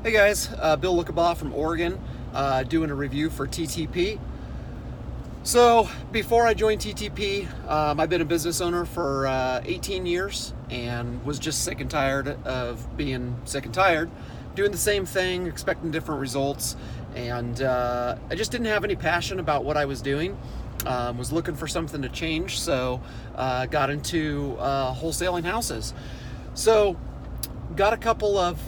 Hey guys, Bill Lookabaugh from Oregon, doing a review for TTP. So before I joined TTP, I've been a business owner for 18 years and was just sick and tired of being sick and tired, doing the same thing, expecting different results, and I just didn't have any passion about what I was doing. Was looking for something to change, so got into wholesaling houses. So got a couple of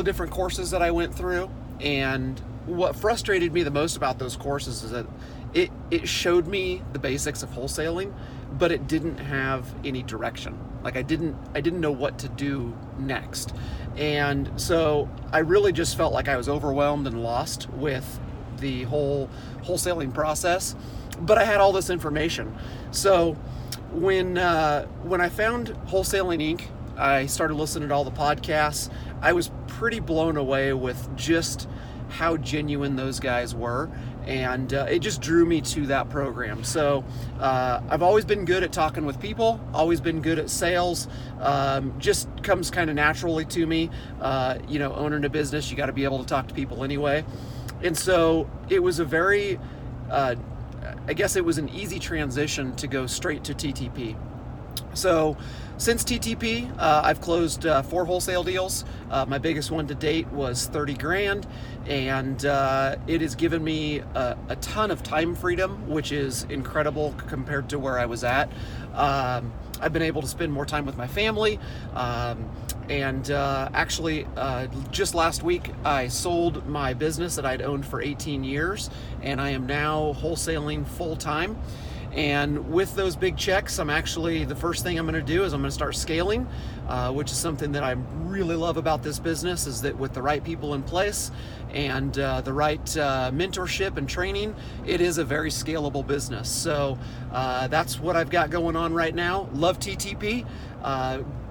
different courses that I went through, and what frustrated me the most about those courses is that it showed me the basics of wholesaling, but it didn't have any direction. Like I didn't know what to do next. And so I really just felt like I was overwhelmed and lost with the whole wholesaling process, but I had all this information. So when I found Wholesaling Inc., I started listening to all the podcasts. I was pretty blown away with just how genuine those guys were, and it just drew me to that program. So I've always been good at talking with people, always been good at sales. Just comes kind of naturally to me. Owning a business, you got to be able to talk to people anyway. And so it was a very, I guess it was an easy transition to go straight to TTP. So since TTP, I've closed 4 wholesale deals. My biggest one to date was 30 grand, and it has given me a ton of time freedom, which is incredible compared to where I was at. I've been able to spend more time with my family, and actually just last week I sold my business that I'd owned for 18 years, and I am now wholesaling full time. And with those big checks, the first thing I'm going to do is I'm going to start scaling, which is something that I really love about this business, is that with the right people in place and the right mentorship and training, it is a very scalable business. So that's what I've got going on right now. Love TTP.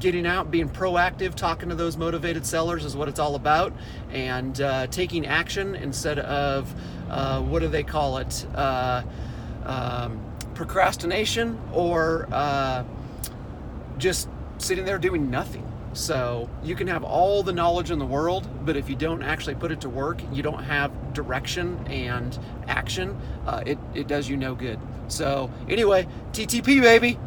Getting out, being proactive, talking to those motivated sellers is what it's all about, and taking action instead of, what do they call it? Procrastination, or just sitting there doing nothing. So you can have all the knowledge in the world, but if you don't actually put it to work, you don't have direction and action, it does you no good. So anyway, TTP baby.